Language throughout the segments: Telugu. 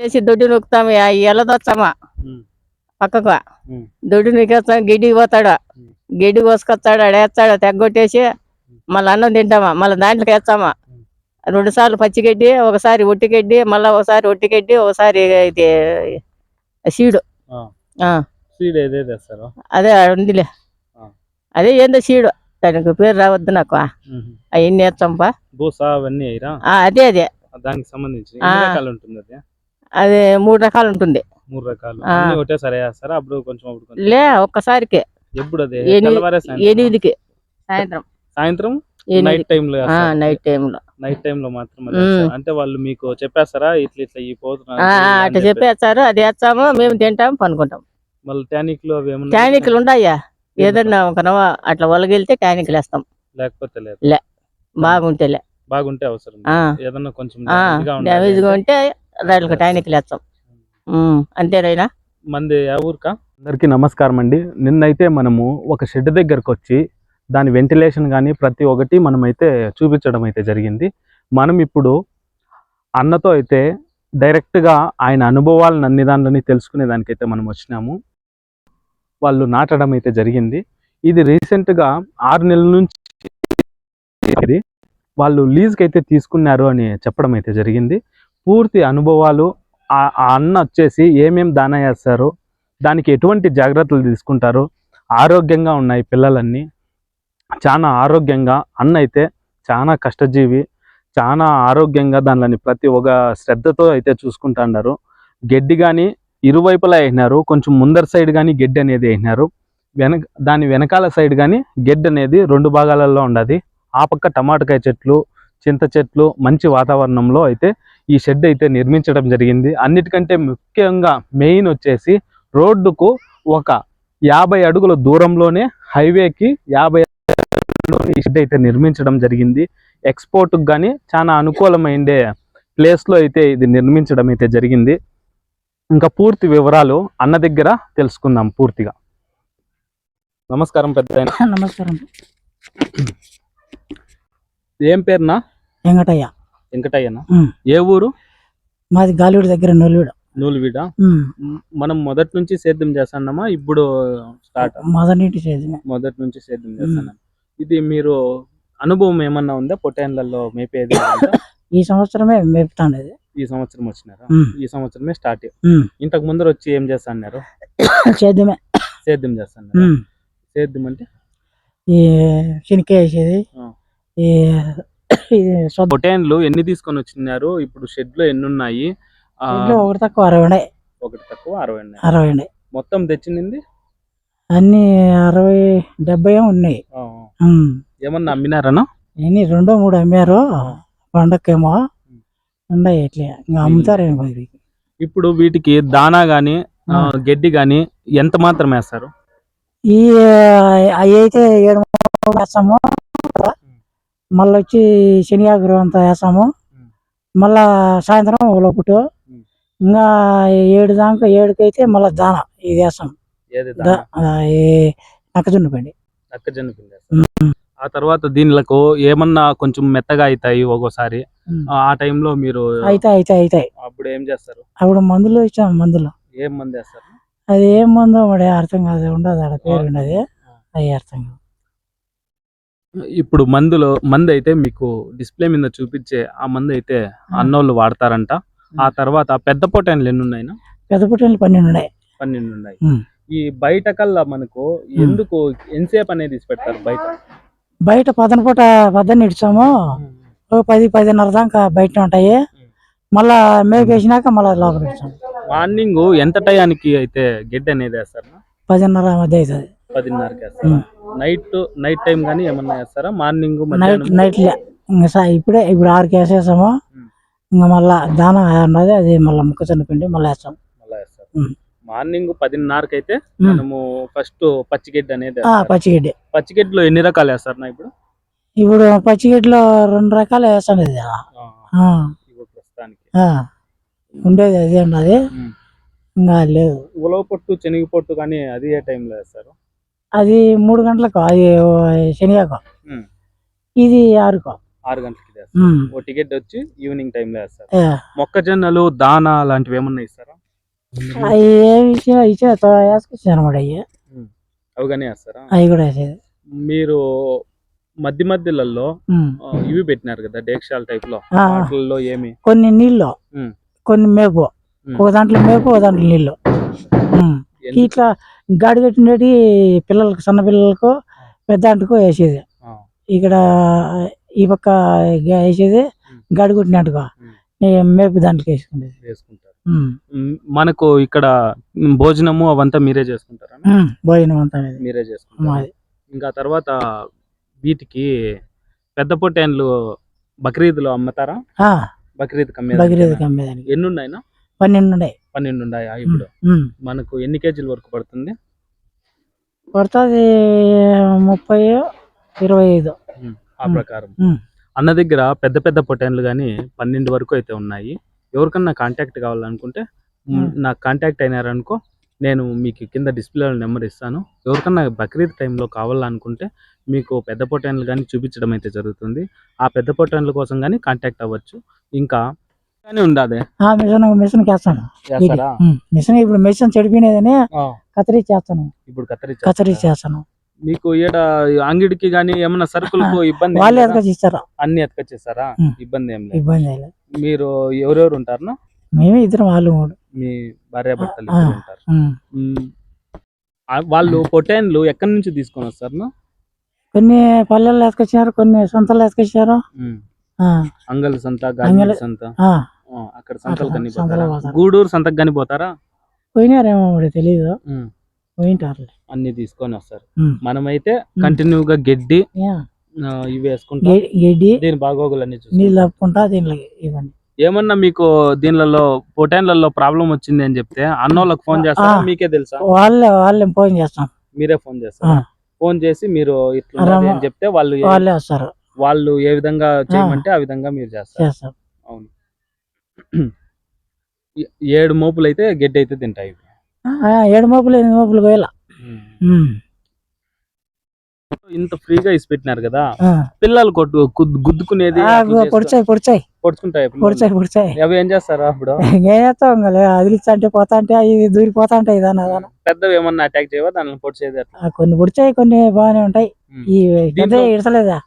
వేసి దొడ్డు నొక్కుతాము ఎల్లదొచ్చామా పక్కకు దొడ్డు నొక్కేస్తాం గిడ్డికి పోతాడు గిడ్డి కోసుకొస్తాడు అడేస్తాడు తెగ్గొట్టేసి మళ్ళీ అన్నం తింటామా మళ్ళీ దాంట్లోకి వేస్తామా 2 సార్లు పచ్చిగడ్డి ఒకసారి ఒట్టిగడ్డి మళ్ళీ ఒకసారి ఒట్టిగడ్డి ఒకసారి ఇది సీడు అదే ఉందిలే అదే ఏందో సీడు దానికి పేరు రావద్దు నాకు అవన్నీ వేస్తాంపా అదే అదే దానికి సంబంధించి అది 3 రకాలు ఉంటుంది లే ఒక్కసారికి 8కి సాయంత్రం నైట్ టైం లో మాత్రం అంటే వాళ్ళు మీకు చెప్పేస్తారా ఇట్లా ఇట్లా ఈ అట్లా చెప్పేస్తారు అది వేస్తాము మేము తింటాము పనుకుంటాం మళ్ళీ టానిక్లు ఉన్నాయా ఏదన్నా ఒక అట్లా ఒలగెళ్తే టానిక్లు వేస్తాం లేకపోతే లే బాగుంటే అవసరం ఏదన్నా కొంచెం డ్యామేజ్ గా ఉంటే దాంట్లో టానిక్లు వేస్తాం అంతేనైనా మంది ఊరుకా. అందరికీ నమస్కారం అండి. నిన్నైతే మనము ఒక షెడ్ దగ్గరకు వచ్చి దాని వెంటిలేషన్ కానీ ప్రతి ఒక్కటి మనమైతే చూపించడం అయితే జరిగింది. మనం ఇప్పుడు అన్నతో అయితే డైరెక్ట్గా ఆయన అనుభవాలను అన్ని దానిలోని తెలుసుకునే దానికైతే మనం వచ్చినాము. వాళ్ళు నాటడం అయితే జరిగింది. ఇది రీసెంట్గా 6 నెలల నుంచి వాళ్ళు లీజ్కి అయితే తీసుకున్నారు అని చెప్పడం అయితే జరిగింది. పూర్తి అనుభవాలు ఆ అన్న వచ్చేసి ఏమేమి దానా వేస్తారు, దానికి ఎటువంటి జాగ్రత్తలు తీసుకుంటారు, ఆరోగ్యంగా ఉన్నాయి పిల్లలన్నీ చాలా ఆరోగ్యంగా. అన్న అయితే చాలా కష్టజీవి, చాలా ఆరోగ్యంగా దానిని ప్రతి ఒక్క శ్రద్ధతో అయితే చూసుకుంటున్నారు. గడ్డి కానీ ఇరువైపులా వేసినారు, కొంచెం ముందర సైడ్ కానీ గడ్డి అనేది వేసినారు, దాని వెనకాల సైడ్ కానీ గడ్డి అనేది 2 భాగాలలో ఉండదు. ఆ పక్క టమాటకాయ చెట్లు, చింత చెట్లు, మంచి వాతావరణంలో అయితే ఈ షెడ్ అయితే నిర్మించడం జరిగింది. అన్నిటికంటే ముఖ్యంగా మెయిన్ వచ్చేసి రోడ్డుకు ఒక 50 అడుగుల దూరంలోనే హైవేకి 50 ఈ షెడ్ అయితే నిర్మించడం జరిగింది. ఎక్స్పోర్ట్కి కానీ చాలా అనుకూలమైండే ప్లేస్లో అయితే ఇది నిర్మించడం అయితే జరిగింది. ఇంకా పూర్తి వివరాలు అన్న దగ్గర తెలుసుకుందాం పూర్తిగా. నమస్కారం పెద్ద. నమస్కారం. ఏం పేరునా? వెంకటయ్యనా? ఏ ఊరు? మాది గాలివీడు దగ్గర నూలువీడ. మనం మొదటి నుంచి సేద్యం చేస్తున్నామా ఇప్పుడు స్టార్ట్? మొదటి నుంచి సేద్యం చేస్తున్నాం. ఇది మీరు అనుభవం ఏమన్నా ఉందా పొట్టేన్లలో మేపేది? ఈ సంవత్సరమే మేపుతాండేది. ఈ సంవత్సరం వచ్చినారా? ఈ సంవత్సరమే స్టార్ట్. ఇంతకు ముందర వచ్చి ఏం చేస్తున్నారు? సేద్యం చేస్తున్నారు. సేద్యం అంటే ఈ శనికాయ వేసేది. పొట్టేన్లు ఎన్ని తీసుకొని వచ్చినారు? ఇప్పుడు షెడ్ లో ఎన్ని ఉన్నాయి? ఒకటి తక్కువ 60 ఉన్నాయి. ఒకటి తక్కువ 60 ఉన్నాయి. మొత్తం తెచ్చింది అన్ని 60-70 ఉన్నాయి. ఏమన్నా అమ్మినారనా? 2-3 అమ్మారు పండక్కేమో ఉన్నాయి. ఇట్లా ఇంకా అమ్ముతారేమో. ఇప్పుడు వీటికి దానా గాని గడ్డి గాని ఎంత మాత్రం వేస్తారు? ఈ అవి అయితే 7 వేస్తాము, మళ్ళీ వచ్చి శనియాగ్రహం అంతా వేస్తాము, మళ్ళా సాయంత్రం ఒకటి, ఇంకా 7 దాకా 7కి అయితే మళ్ళీ దానా ఇది వేస్తాం. నక్కజొన్న పిండి. ఆ తర్వాత దీనిలకు ఏమన్నా కొంచెం మెత్తగా అవుతాయి ఒక్కోసారి. ఆ టైంలో మీరు అవుతాయి అప్పుడు ఏం చేస్తారు? అప్పుడు మందులు ఇచ్చాము. మందులు ఏం మందు వేస్తారు? అది ఏం మందు మరి అర్థం కాదు, ఉండదు ఆడ పేరు ఉండదు, అది అర్థం కాదు. ఇప్పుడు మందు అయితే మీకు డిస్ప్లే మీద చూపించే ఆ మందు అయితే అన్నోళ్ళు వాడతారంట. ఆ తర్వాత పెద్ద పొట్టేన్లు ఎన్ని ఉన్నాయి? పెద్ద పొట్టేన్లు 12 ఉన్నాయి. 12 ఉన్నాయి. ఈ బయట కల్లా మనకు ఎందుకు ఎంతసేపు అనేది పెడతారు? బయట పొద్దున్న ఇచ్చాము, 10-10:30 దాకా బయట ఉంటాయి, మళ్ళా మేపేసినాక మళ్ళీ లోపల ఇచ్చాము. మార్నింగ్ ఎంత టయానికి అయితే గడ్డి అనేది వేస్తారు? 10:30 మధ్య అవుతుంది. 10:30కి వేస్తారు. నైట్ టైం కానీ ఏమన్నా వేస్తారా? మార్నింగ్ నైట్ ఇప్పుడు 6కి వేసేసాము, ఇంకా మళ్ళా దానా ఉన్నది అది మళ్ళీ మొక్కజొన్న పిండి మళ్ళీ వేస్తాం. మార్నింగ్ 10:30కి అయితే మనము ఫస్ట్ పచ్చిగడ్డి అనేది పచ్చిగడ్డిలో ఎన్ని రకాలు వేస్తారు? ఇప్పుడు పచ్చిగడ్డిలో 2 రకాలు వేస్తాను. ఉండేది అదే ఉన్నది, ఇంకా లేదు. ఉలవ పొట్టు, శనగ పొట్టు కానీ అది ఏ టైంలో వేస్తారు? అది 3 గంటలకు, అది శనియాకు, ఇది 6కు. 6 గంటలకి వేస్తారు. ఉమ్. ఓ టికెట్ వచ్చి ఈవినింగ్ టైంలో వేస్తారు. ఏ, మొక్కజొన్నలు దానా అలాంటివి ఏమన్నా ఇస్తారా? అవి ఏమి వేసుకొచ్చాను అనమాట అవి అవి కానీ వేస్తారా? అవి కూడా వేసేది. మీరు మధ్య మధ్యలలో ఉమ్. ఇవి పెట్టినారు కదా డేక్షాల్ టైప్ లో, ఆ. వాటిల్లో ఏమి? కొన్ని నీళ్ళు, ఉమ్. కొన్ని మేపు, ఉమ్. ఒక దాంట్లో మేపు, ఒక దాంట్లో నీళ్ళు. ఉమ్. ఎందుకు? ఇట్లా గాడి కట్టినటి పిల్లలకు, సన్న పిల్లలకు, పెద్ద అంటుకో వేసేది. ఆ. ఇక్కడ ఈ పక్క వేసేది గాడి కొట్టినట్టుగా మేపు దాంట్లో వేసుకునేది. వేసుకుంటారు. మనకు ఇక్కడ భోజనము అవంతా మీరే చేసుకుంటారా? భోజనం అంతా అనేది మీరే చేసుకుంటారు. మాది. ఇంకా తర్వాత వీటికి పెద్ద పొట్టేన్లు బక్రీద్లో అమ్ముతారా? బక్రీద్ బక్రీద్ కమ్మేదానికి ఎన్ని ఉన్నాయినా? 12 ఉన్నాయి. 12 ఉన్నాయా ఇప్పుడు? మనకు ఎన్ని కేజీల వరకు పడుతుంది? పడుతుంది 30-25 ఆ ప్రకారం. అన్న దగ్గర పెద్ద పెద్ద పొటేన్లు కానీ 12 వరకు అయితే ఉన్నాయి. ఎవరికన్నా కాంటాక్ట్ కావాలనుకుంటే నాకు కాంటాక్ట్ అయినారనుకో, నేను మీకు కింద డిస్ప్లేలో నెంబర్ ఇస్తాను. ఎవరికన్నా బక్రీద్ టైంలో కావాలనుకుంటే మీకు పెద్ద పొటేన్లు కానీ చూపించడం అయితే జరుగుతుంది. ఆ పెద్ద పొటేన్ల కోసం కానీ కాంటాక్ట్ అవ్వచ్చు. ఇంకా ఉండదే మిషన్ వేస్తాను. మిషన్ ఇప్పుడు మిషన్ చెడిపోయినదని కత్తిరీ చేస్తాను. ఇప్పుడు కత్తిరీ చేస్తాను. మీకు ఈడ అంగిడికి గానీ ఏమన్నా సరుకులకు ఇబ్బంది? వాళ్ళు ఎత్తుకొచ్చిస్తారా? అన్ని ఎత్తుకొచ్చేస్తారా? ఇబ్బంది ఏం లేదు. ఇబ్బంది లేదు. మీరు ఎవరెవరు ఉంటారు? మేమే ఇద్దరం, వాళ్ళు మూడు. మీ భార్య భర్తలు ఇద్దరు ఉంటారు. వాళ్ళు పొటేన్లు ఎక్కడి నుంచి తీసుకొని వస్తారు? కొన్ని పల్లెల్లో ఎత్తుకొచ్చారు, కొన్ని సొంతలు ఎత్తుకొచ్చారు. అంగల్ సంత, గాజుల సంత, అక్కడ సంతలు కన్నీ పోతారా? గూడూరు సంతకు కానీ పోతారా? పోయినారేమో తెలియదు, పోయింటారు. అన్ని తీసుకొని వస్తారు. మనమైతే కంటిన్యూగా గడ్డి ఇవి వేసుకుంటాం. గడ్డి, దీని బాగోగులన్నీ నీళ్ళు తప్పుకుంటా దీనికి ఇవన్నీ. ఏమన్నా మీకు దీనిలో పొటేన్లలో ప్రాబ్లం వచ్చింది అని చెప్తే అన్నోళ్ళకి ఫోన్ చేస్తారా? మీకే తెలుసా? వాళ్ళే ఫోన్ చేస్తాం. మీరే ఫోన్ చేస్తారా? ఫోన్ చేసి మీరు ఇట్లా అని చెప్తే వాళ్ళే వస్తారు. వాళ్ళు ఏ విధంగా చేయమంటే ఆ విధంగా మీరు చేస్తారు. అవును. 7 మోపులు అయితే గడ్డి అయితే తింటాయి. 7 మోపులు 8 మోపులు పోయేలా. ఇంత ఫ్రీగా ఇసి పెట్టినారు కదా, పిల్లలు గుద్దుకునేది పొడుచుకుంటాయి. అవి ఏం చేస్తారా అప్పుడు? అదిలిచ్చంటే పోతా అంటే అవి దూరిపోతా ఉంటాయి. పెద్దవి ఏమన్నా అటాక్ చేయవా దాన్ని పొడిచేది? కొన్ని పొడిచాయి, కొన్ని బాగానే ఉంటాయి. ఈ పెద్ద ఇడసలేదా,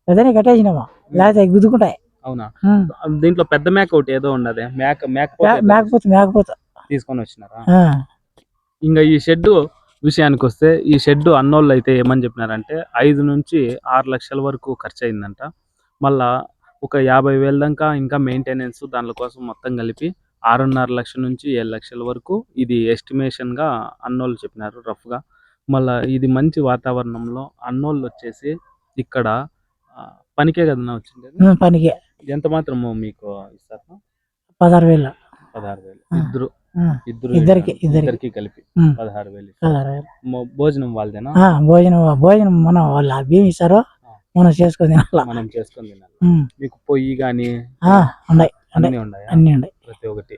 పెద్దని కట్టేసినామా, లేకపోతే గుద్దుకుంటాయి. అవునా? దీంట్లో పెద్ద మేక ఒకటి ఏదో ఉండదు, మేకపోతే తీసుకొని వచ్చినారా? ఇంకా ఈ షెడ్ విషయానికి వస్తే, ఈ షెడ్ అన్నోళ్ళు అయితే ఏమని చెప్పినారంటే 5 నుంచి 6 లక్షల వరకు ఖర్చు అయిందంట. మళ్ళా ఒక 50,000 దాకా ఇంకా మెయింటెనెన్స్ దాని కోసం మొత్తం కలిపి 6.5 లక్షల నుంచి 7 లక్షల వరకు ఇది ఎస్టిమేషన్గా అన్నోళ్ళు చెప్పినారు రఫ్గా. మళ్ళీ ఇది మంచి వాతావరణంలో అన్నోళ్ళు వచ్చేసి ఇక్కడ పనికే కదన్నా వచ్చింది. పనికే ఎంత మాత్రమో మీకు ఇస్తారు? 16,000. ఇద్దరికి కలిపి 16,000. భోజనం వాళ్ళదేనా? భోజనం మనం వాళ్ళు బియ్యం ఇస్తారో మనం చేసుకొని తినాలి. మీకు పొయ్యి గానీ అన్ని ఉన్నాయి ప్రతి ఒక్కటి.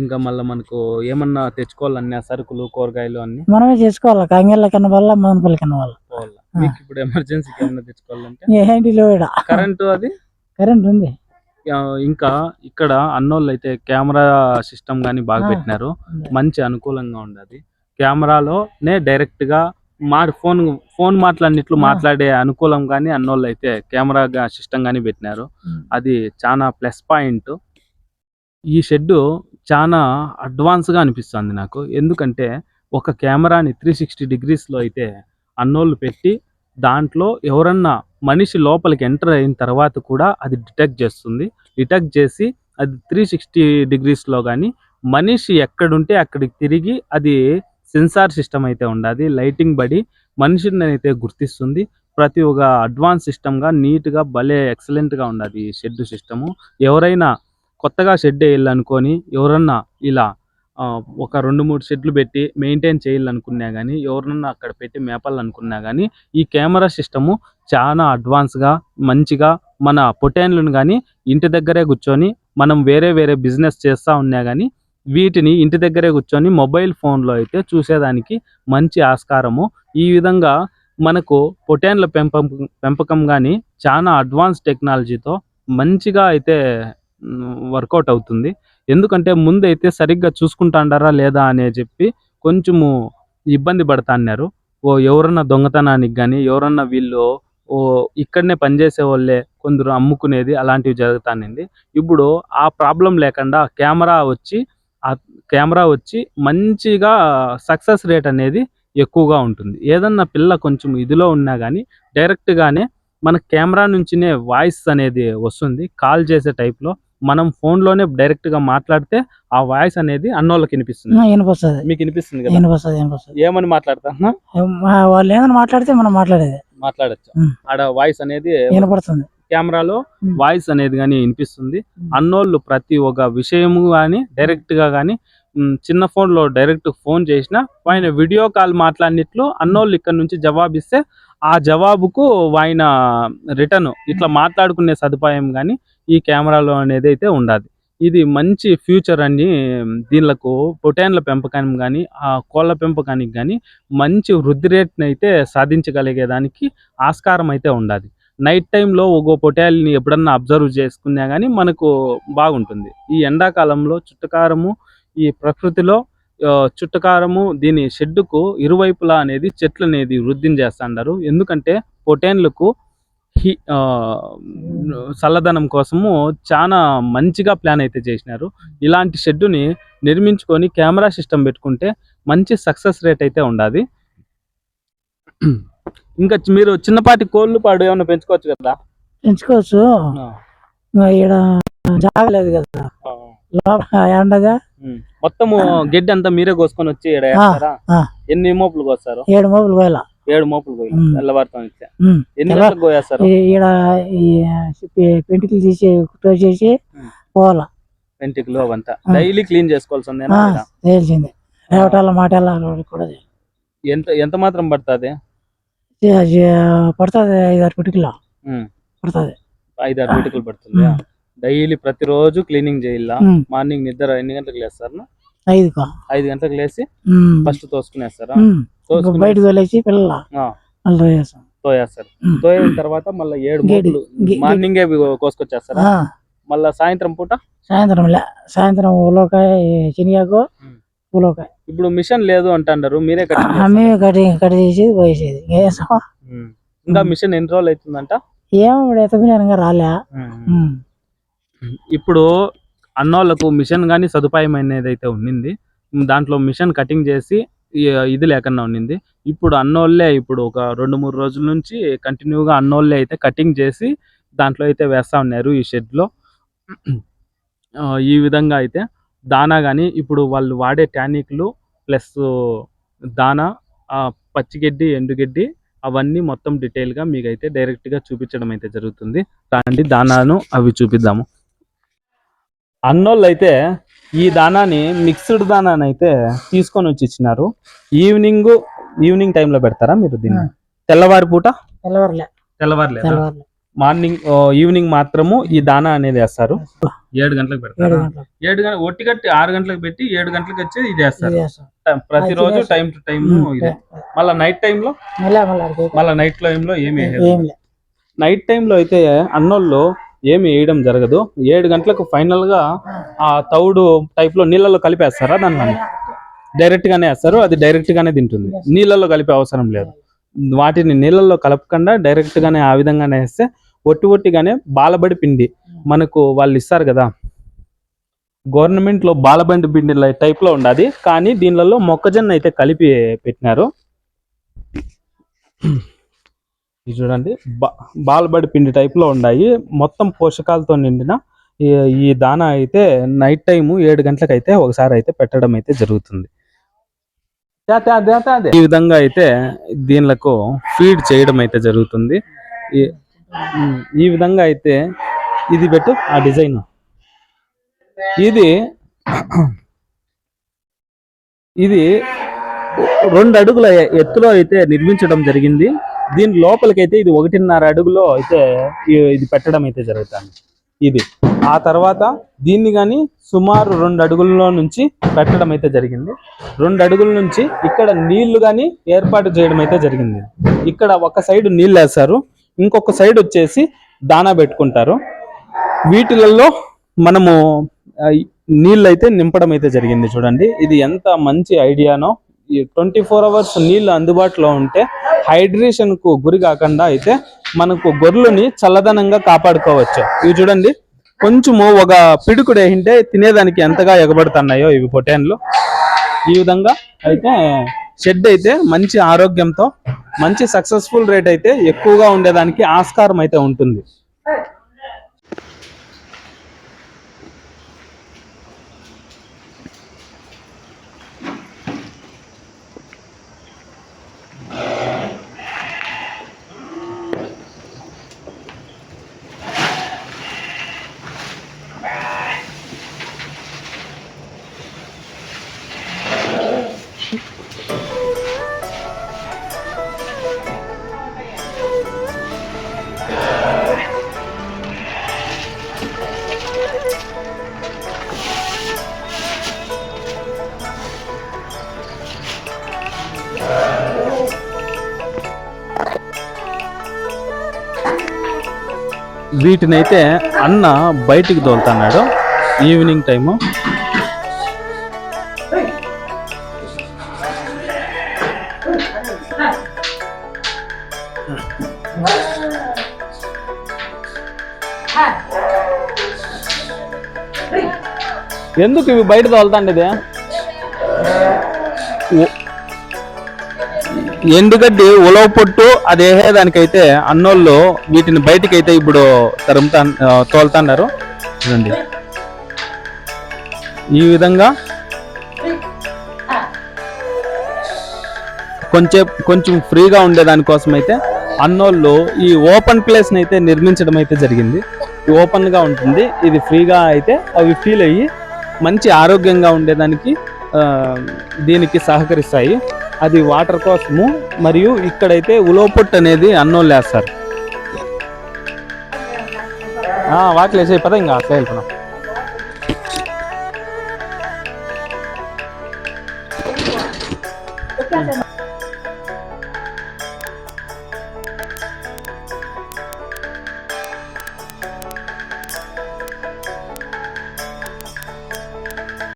ఇంకా మళ్ళీ మనకు ఏమన్నా తెచ్చుకోవాలన్నా సరుకులు, కూరగాయలు అన్ని మనమే చేసుకోవాలి. కంగెళ్ళ కన్నా వల్ల మదనపల్లి కన్నా వల్ల. మీకు ఇప్పుడు ఎమర్జెన్సీకి ఏమన్నా తెచ్చుకోవాలంటే కరెంట్ ఉంది. ఇంకా ఇక్కడ అన్నోళ్ళు అయితే కెమెరా సిస్టమ్ గానీ బాగా పెట్టినారు, మంచి అనుకూలంగా ఉండదు. కెమెరాలోనే డైరెక్ట్ గా ఫోన్ మాట్లాడినట్లు మాట్లాడే అనుకూలం కానీ అన్నోళ్ళు అయితే కెమెరా సిస్టమ్ గానీ పెట్టినారు. అది చాలా ప్లస్ పాయింట్. ఈ షెడ్ చాలా అడ్వాన్స్ గా అనిపిస్తుంది నాకు. ఎందుకంటే ఒక కెమెరాని 360 degrees అయితే అన్నోళ్ళు పెట్టి దాంట్లో ఎవరన్నా మనిషి లోపలికి ఎంటర్ అయిన తర్వాత కూడా అది డిటెక్ట్ చేసి అది 360 degrees కానీ మనిషి ఎక్కడుంటే అక్కడికి తిరిగి అది సెన్సార్ సిస్టమ్ అయితే ఉండదు, లైటింగ్ బడి మనిషిని అయితే గుర్తిస్తుంది. ప్రతి ఒక్క అడ్వాన్స్ సిస్టమ్గా నీట్గా భలే ఎక్సలెంట్గా ఉండదు ఈ షెడ్ సిస్టము. ఎవరైనా కొత్తగా షెడ్ వేయాలనుకొని ఎవరన్నా ఇలా ఒక 2-3 షెడ్లు పెట్టి మెయింటైన్ చేయాలనుకున్నా కానీ, ఎవరన్నా అక్కడ పెట్టి మేపాలనుకున్నా కానీ ఈ కెమెరా సిస్టము చాలా అడ్వాన్స్గా మంచిగా మన పొటేన్లను కానీ ఇంటి దగ్గరే కూర్చొని మనం వేరే బిజినెస్ చేస్తూ ఉన్నా కానీ వీటిని ఇంటి దగ్గరే కూర్చొని మొబైల్ ఫోన్లో అయితే చూసేదానికి మంచి ఆస్కారము. ఈ విధంగా మనకు పొటేన్ల పెంపకం కానీ చాలా అడ్వాన్స్ టెక్నాలజీతో మంచిగా అయితే వర్కౌట్ అవుతుంది. ఎందుకంటే ముందైతే సరిగ్గా చూసుకుంటాండారా లేదా అనే చెప్పి కొంచెము ఇబ్బంది పడతాన్నారు. ఎవరన్నా దొంగతనానికి కానీ ఎవరన్నా వీళ్ళు ఇక్కడనే పనిచేసే వాళ్ళే కొందరు అమ్ముకునేది అలాంటివి జరుగుతానండి. ఇప్పుడు ఆ ప్రాబ్లం లేకుండా కెమెరా వచ్చి మంచిగా సక్సెస్ రేట్ అనేది ఎక్కువగా ఉంటుంది. ఏదన్నా పిల్ల కొంచెం ఇదిలో ఉన్నా కానీ డైరెక్ట్గానే మన కెమెరా నుంచినే వాయిస్ అనేది వస్తుంది. కాల్ చేసే టైప్లో మనం ఫోన్లోనే డైరెక్ట్గా మాట్లాడితే ఆ వాయిస్ అనేది అన్నోళ్ళకి వినిపిస్తుంది. మీకు వినిపిస్తుంది కదా? ఏమని మాట్లాడతా వాళ్ళు ఏమైనా మాట్లాడితే మనం మాట్లాడచ్చు. ఆడ వాయిస్ అనేది వినపడుతుంది, కెమెరాలో వాయిస్ అనేది కానీ వినిపిస్తుంది. అన్నోళ్ళు ప్రతి ఒక్క విషయము కానీ డైరెక్ట్గా కానీ చిన్న ఫోన్లో డైరెక్ట్ ఫోన్ చేసినా ఆయన వీడియో కాల్ మాట్లాడినట్లు అన్నోళ్ళు ఇక్కడ నుంచి జవాబిస్తే ఆ జవాబుకు ఆయన రిటర్న్ ఇట్లా మాట్లాడుకునే సదుపాయం కానీ ఈ కెమెరాలో అనేది అయితే ఉండాలి. ఇది మంచి ఫ్యూచర్ అని దీనిలకు పొటేన్ల పెంపకానికి కానీ ఆ కోళ్ళ పెంపకానికి కానీ మంచి వృద్ధి రేట్ని అయితే సాధించగలిగేదానికి ఆస్కారం అయితే ఉండాలి. నైట్ టైంలో ఒక్కో పొటేల్ని ఎప్పుడన్నా అబ్జర్వ్ చేసుకున్నా కానీ మనకు బాగుంటుంది. ఈ ఎండాకాలంలో చుట్టకారము ఈ ప్రకృతిలో చుట్టకారము దీని షెడ్డుకు ఇరువైపులా అనేది చెట్లు అనేది వృద్ధిని చేస్తుంటారు. ఎందుకంటే పొటేన్లకు చల్లదనం కోసము చాలా మంచిగా ప్లాన్ అయితే చేసినారు. ఇలాంటి షెడ్డుని నిర్మించుకొని కెమెరా సిస్టమ్ పెట్టుకుంటే మంచి సక్సెస్ రేట్ అయితే ఉండాలి. ఇంకా మీరు చిన్నపాటి కోళ్ళు పాడు ఏమైనా పెంచుకోవచ్చు కదా? పెంచుకోవచ్చు, ఇక్కడ జాగలేదు కదా ఎండగా. మొత్తము గడ్డి అంతా మీరే కోసుకొని వచ్చి ఎన్ని మోపులు కోస్తారు? 7 మోపులు కోయాల. 7 మోపులు కోయాలి. తెల్లవారుతో ఎన్ని గంటలకు కోయేస్తారు? ఇక్కడ పెంటికలు తీసేసి పోవాలా. పెంటికలు అవంతా డైలీ క్లీన్ చేసుకోవాల్సిందే. రేవటాల మాటల కూడా ఎంత మాత్రం పడుతుంది? పడుతుంది 5-6 పిటికలు పడుతుంది. 5-6 పిటికలు పడుతుంది. డైలీ ప్రతిరోజు క్లీనింగ్ చేయాల. మార్నింగ్ నిద్ర ఎన్ని గంటలకు లేస్తారు? 5 గంటలకు లేచి ఫస్ట్ తోసుకునేస్తారా? బయటకు వెళ్ళేసి పిల్లలు తోయేస్తారు. తోయిన తర్వాత మళ్ళీ 7 మోపులు మార్నింగే కోసుకొచ్చేస్తారా? మళ్ళా సాయంత్రం పూట సాయంత్రం ఉలోకాయ శనిగాకు ఉలోకాయ. ఇప్పుడు మిషన్ లేదు అంటారు, మీరే కట్ చేసి పోయేసేది. ఇంకా మిషన్ ఎన్ని రోజులు అవుతుందంట? ఏమో ఎత్తగా రాలే. ఇప్పుడు అన్నోళ్ళకు మిషన్ కానీ సదుపాయం అనేది అయితే ఉండింది. దాంట్లో మిషన్ కటింగ్ చేసి ఇది లేకుండా ఉండింది. ఇప్పుడు అన్నోళ్ళే ఇప్పుడు ఒక 2-3 రోజుల నుంచి కంటిన్యూగా అన్నోళ్ళే అయితే కటింగ్ చేసి దాంట్లో అయితే వేస్తూ ఉన్నారు ఈ షెడ్లో. ఈ విధంగా అయితే దానా కానీ ఇప్పుడు వాళ్ళు వాడే టానిక్లు ప్లస్ దానా, పచ్చిగడ్డి, ఎండుగడ్డి అవన్నీ మొత్తం డీటెయిల్గా మీకైతే డైరెక్ట్గా చూపించడం అయితే జరుగుతుంది. దాంట్లో దానాను అవి చూపిద్దాము. అన్నోళ్ళు అయితే ఈ దానాని మిక్స్డ్ దానాన్ని అయితే తీసుకొని వచ్చి ఇచ్చినారు. ఈవినింగ్ టైంలో పెడతారా మీరు దీన్ని? తెల్లవారి పూట తెల్లవారులే మార్నింగ్ ఈవినింగ్ మాత్రము ఈ దానా అనేది వేస్తారు. 7 గంటలకు పెడతారు. 7 గంటలకు ఒట్టిగట్టి 6 గంటలకు పెట్టి 7 గంటలకు వచ్చి ఇది వేస్తారు. ప్రతిరోజు టైం టు టైం ఇదే. మళ్ళీ నైట్ టైంలో ఏమి నైట్ టైంలో అయితే అన్నోళ్ళు ఏమి వేయడం జరగదు. 7 గంటలకు ఫైనల్ గా ఆ తౌడు టైప్ లో నీళ్ళలో కలిపేస్తారా? దాన్ని డైరెక్ట్ గానే వేస్తారు. అది డైరెక్ట్ గానే తింటుంది. నీళ్ళలో కలిపే అవసరం లేదు. వాటిని నీళ్ళల్లో కలపకుండా డైరెక్ట్ గానే ఆ విధంగానే వేస్తే ఒట్టిగానే బాలబడి పిండి మనకు వాళ్ళు ఇస్తారు కదా, గవర్నమెంట్ లో బాలబండి పిండి టైప్ లో ఉండాది. కానీ దీనిలలో మొక్కజొన్న అయితే కలిపి పెట్టినారు. ఇది చూడండి, బాలబడి పిండి టైప్ లో ఉన్నాయి. మొత్తం పోషకాలతో నిండిన ఈ దానా అయితే నైట్ టైము 7 గంటలకు అయితే ఒకసారి అయితే పెట్టడం అయితే జరుగుతుంది. ఈ విధంగా అయితే దీనిలకు ఫీడ్ చేయడం అయితే జరుగుతుంది. ఈ విధంగా అయితే ఇది పెట్టు ఆ డిజైన్. ఇది 2 అడుగుల ఎత్తులో అయితే నిర్మించడం జరిగింది. దీని లోపలికైతే ఇది 1.5 అడుగులో అయితే ఇది పెట్టడం అయితే జరుగుతుంది. ఇది ఆ తర్వాత దీన్ని కానీ సుమారు 2 అడుగుల్లో నుంచి పెట్టడం అయితే జరిగింది. 2 అడుగుల నుంచి ఇక్కడ నీళ్లు కానీ ఏర్పాటు చేయడం అయితే జరిగింది. ఇక్కడ ఒక సైడ్ నీళ్ళు వేస్తారు, ఇంకొక సైడ్ వచ్చేసి దానా పెట్టుకుంటారు. వీటిలలో మనము నీళ్ళు అయితే నింపడం అయితే జరిగింది. చూడండి ఇది ఎంత మంచి ఐడియానో. ఈ 24 అవర్స్ నీళ్ళు అందుబాటులో ఉంటే హైడ్రేషన్ కు గురి కాకుండా అయితే మనకు గొర్రెలని చల్లదనంగా కాపాడుకోవచ్చు. ఇవి చూడండి కొంచెము ఒక పిడుకుడు వేయింటే తినేదానికి ఎంతగా ఎగబడుతున్నాయో ఇవి పొటేన్లు. ఈ విధంగా అయితే షెడ్ అయితే మంచి ఆరోగ్యంతో మంచి సక్సెస్ఫుల్ రేట్ అయితే ఎక్కువగా ఉండేదానికి ఆస్కారం అయితే ఉంటుంది. వీటినైతే అన్న బయటికి తోలుతున్నాడు ఈవినింగ్ టైము. ఎందుకు ఇవి బయట తోలుతాండి? ఎండుగడ్డి ఉలవ పొట్టు అది వేసేదానికైతే అన్నోళ్ళు వీటిని బయటికైతే ఇప్పుడు తోలుతున్నారు. చూడండి ఈ విధంగా కొంచెం ఫ్రీగా ఉండేదానికోసం అయితే అన్నోళ్ళు ఈ ఓపెన్ ప్లేస్ని అయితే నిర్మించడం అయితే జరిగింది. ఓపెన్గా ఉంటుంది, ఇది ఫ్రీగా అయితే అవి ఫీల్ అయ్యి మంచి ఆరోగ్యంగా ఉండేదానికి దీనికి సహకరిస్తాయి. అది వాటర్ కోసము. మరియు ఇక్కడైతే ఉలవపొట్టు అనేది అన్నోళ్ళు వేస్తారు. వాటిలో వేసే పద ఇంకా అట్లా వెళ్తున్నాం.